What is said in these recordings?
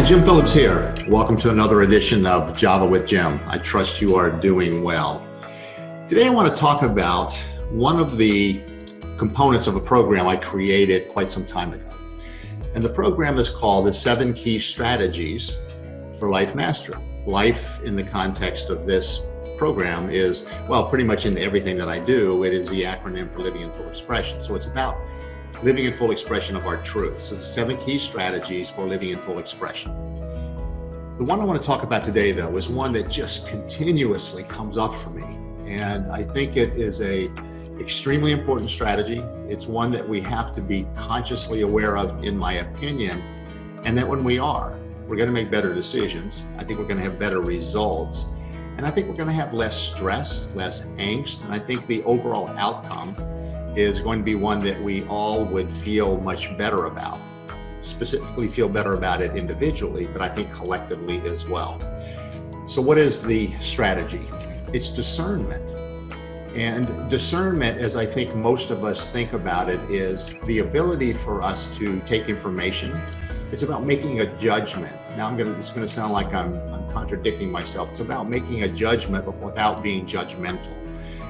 Jim Phillips here. Welcome to another edition of Java with Jim. I trust you are doing well. Today I want to talk about one of the components of a program I created quite some time ago. And the program is called the 7 Key Strategies for Life Mastery. Life in the context of this program is, well, pretty much in everything that I do, it is the acronym for living in full expression. So it's about living in full expression of our truth. So the 7 key strategies for living in full expression. The one I want to talk about today, though, is one that just continuously comes up for me. And I think it is a extremely important strategy. It's one that we have to be consciously aware of, in my opinion, and that when we are, we're going to make better decisions. I think we're going to have better results. And I think we're going to have less stress, less angst. And I think the overall outcome is going to be one that we all would feel much better about. Specifically feel better about it individually, but I think collectively as well. So what is the strategy? It's discernment. And discernment, as I think most of us think about it, is the ability for us to take information. It's about making a judgment. Now it's going to sound like I'm contradicting myself. It's about making a judgment without being judgmental.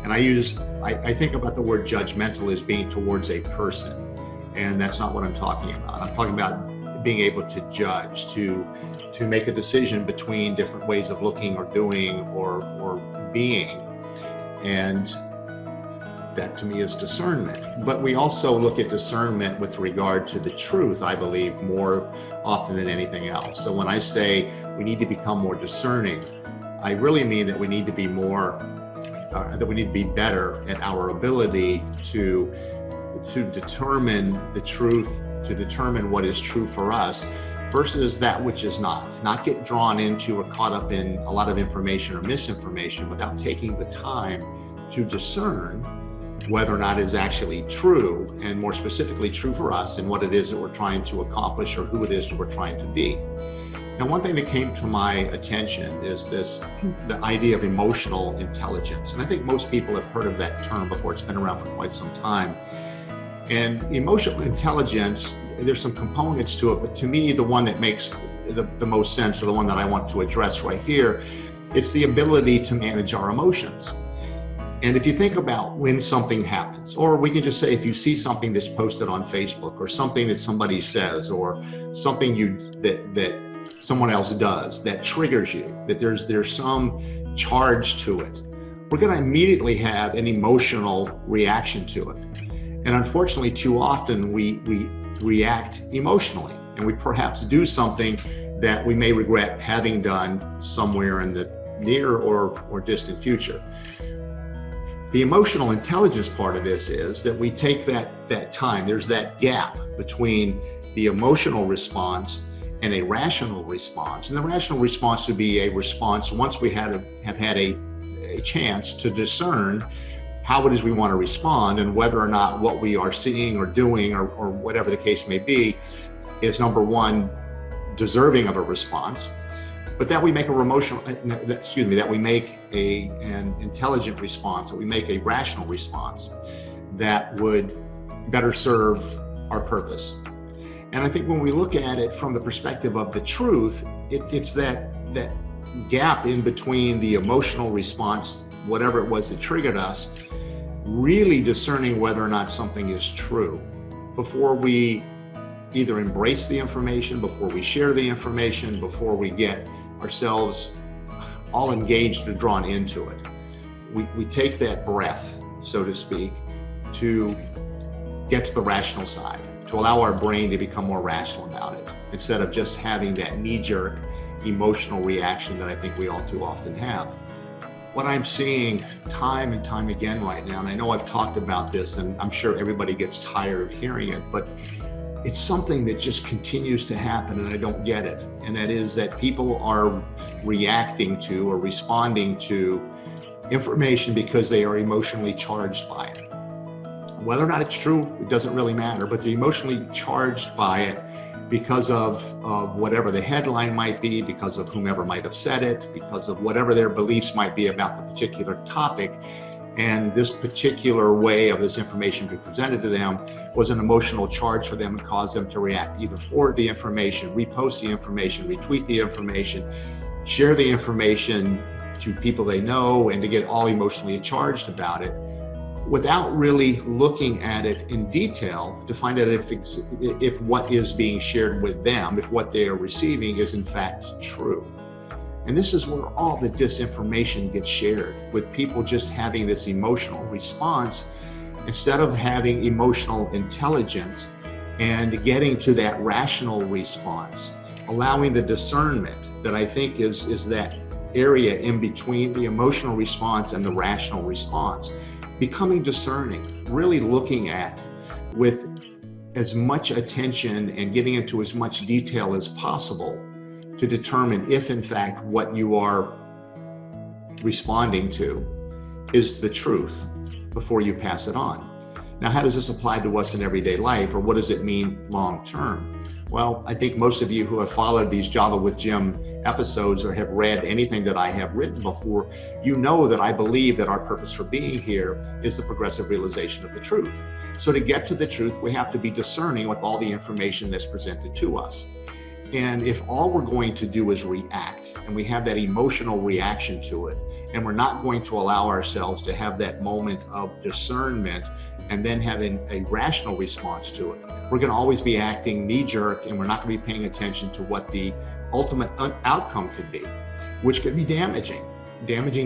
And I think about the word judgmental as being towards a person, and that's not what I'm talking about. I'm talking about being able to judge, to make a decision between different ways of looking or doing or being. And that to me is discernment. But we also look at discernment with regard to the truth, I believe, more often than anything else. So when I say we need to become more discerning, I really mean that we need to be better at our ability to determine the truth, to determine what is true for us versus that which is not get drawn into or caught up in a lot of information or misinformation without taking the time to discern whether or not it is actually true, and more specifically true for us and what it is that we're trying to accomplish or who it is that we're trying to be. Now, one thing that came to my attention is the idea of emotional intelligence. And I think most people have heard of that term before. It's been around for quite some time. And emotional intelligence, there's some components to it, but to me, the one that makes the most sense, or the one that I want to address right here, it's the ability to manage our emotions. And if you think about when something happens, or we can just say if you see something that's posted on Facebook, or something that somebody says, or something that someone else does that triggers you, that there's some charge to it, we're going to immediately have an emotional reaction to it. And unfortunately, too often we react emotionally, and we perhaps do something that we may regret having done somewhere in the near or distant future. The emotional intelligence part of this is that we take that time. There's that gap between the emotional response and a rational response. And the rational response would be a response once we have had a chance to discern how it is we want to respond, and whether or not what we are seeing or doing or whatever the case may be is, number one, deserving of a response, but that we make that we make an intelligent response, that we make a rational response that would better serve our purpose. And I think when we look at it from the perspective of the truth, it's that gap in between the emotional response, whatever it was that triggered us, really discerning whether or not something is true before we either embrace the information, before we share the information, before we get ourselves all engaged or drawn into it. We take that breath, so to speak, to get to the rational side, to allow our brain to become more rational about it, instead of just having that knee-jerk emotional reaction that I think we all too often have. What I'm seeing time and time again right now, and I know I've talked about this, and I'm sure everybody gets tired of hearing it, but it's something that just continues to happen, and I don't get it. And that is that people are reacting to or responding to information because they are emotionally charged by it. Whether or not it's true, it doesn't really matter, but they're emotionally charged by it because of whatever the headline might be, because of whomever might have said it, because of whatever their beliefs might be about the particular topic. And this particular way of this information being presented to them was an emotional charge for them and caused them to react, either forward the information, repost the information, retweet the information, share the information to people they know, and to get all emotionally charged about it, without really looking at it in detail to find out if what is being shared with them, if what they are receiving is in fact true. And this is where all the disinformation gets shared, with people just having this emotional response instead of having emotional intelligence and getting to that rational response, allowing the discernment that I think is that area in between the emotional response and the rational response. Becoming discerning, really looking at with as much attention and getting into as much detail as possible to determine if in fact what you are responding to is the truth before you pass it on. Now, how does this apply to us in everyday life, or what does it mean long term? Well, I think most of you who have followed these Java with Jim episodes or have read anything that I have written before, you know that I believe that our purpose for being here is the progressive realization of the truth. So to get to the truth, we have to be discerning with all the information that's presented to us. And if all we're going to do is react, and we have that emotional reaction to it, and we're not going to allow ourselves to have that moment of discernment and then having a rational response to it, we're going to always be acting knee-jerk, and we're not going to be paying attention to what the ultimate outcome could be, which could be damaging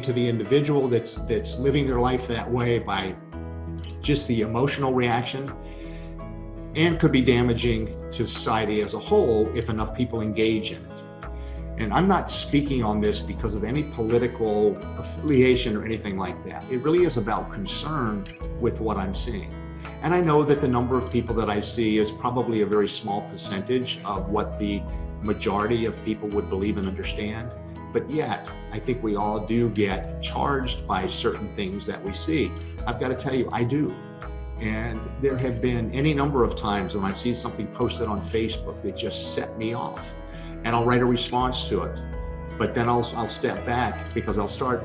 to the individual that's living their life that way by just the emotional reaction, and could be damaging to society as a whole if enough people engage in it. And I'm not speaking on this because of any political affiliation or anything like that. It really is about concern with what I'm seeing. And I know that the number of people that I see is probably a very small percentage of what the majority of people would believe and understand. But yet, I think we all do get charged by certain things that we see. I've got to tell you, I do. And there have been any number of times when I see something posted on Facebook that just set me off, and I'll write a response to it. But then I'll step back, because I'll start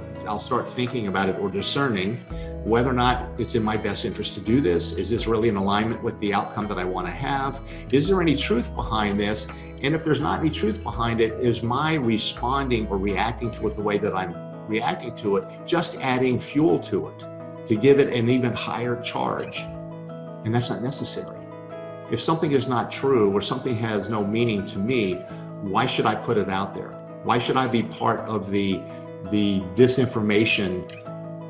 thinking about it or discerning whether or not it's in my best interest to do this. Is this really in alignment with the outcome that I want to have? Is there any truth behind this? And if there's not any truth behind it, is my responding or reacting to it the way that I'm reacting to it just adding fuel to it, to give it an even higher charge? And that's not necessary. If something is not true or something has no meaning to me, why should I put it out there? Why should I be part of the disinformation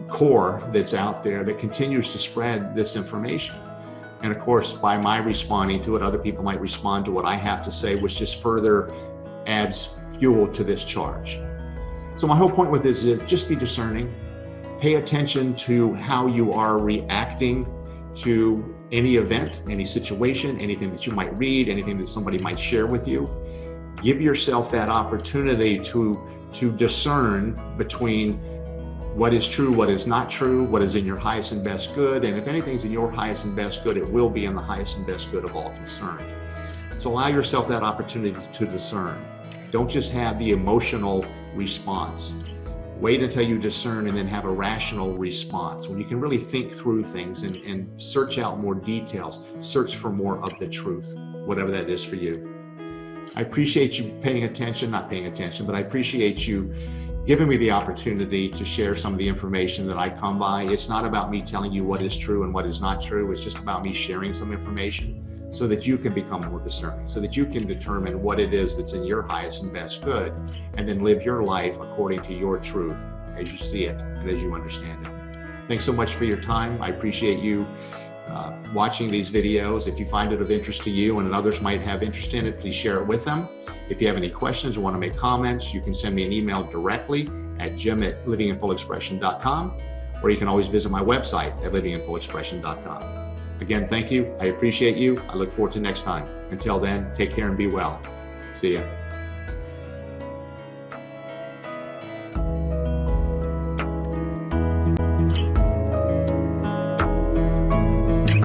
core that's out there that continues to spread this information? And of course, by my responding to it, other people might respond to what I have to say, which just further adds fuel to this charge. So my whole point with this is just be discerning. Pay attention to how you are reacting to any event, any situation, anything that you might read, anything that somebody might share with you. Give yourself that opportunity to discern between what is true, what is not true, what is in your highest and best good. And if anything's in your highest and best good, it will be in the highest and best good of all concerned. So allow yourself that opportunity to discern. Don't just have the emotional response. Wait until you discern and then have a rational response, when you can really think through things and search out more details, search for more of the truth, whatever that is for you. I appreciate you not paying attention, but I appreciate you giving me the opportunity to share some of the information that I come by. It's not about me telling you what is true and what is not true. It's just about me sharing some information so that you can become more discerning, so that you can determine what it is that's in your highest and best good, and then live your life according to your truth as you see it and as you understand it. Thanks so much for your time. I appreciate you watching these videos. If you find it of interest to you and others might have interest in it, please share it with them. If you have any questions or want to make comments, you can send me an email directly at jim@livinginfullexpression.com, or you can always visit my website at livinginfullexpression.com. Again, thank you. I appreciate you. I look forward to next time. Until then, take care and be well. See ya.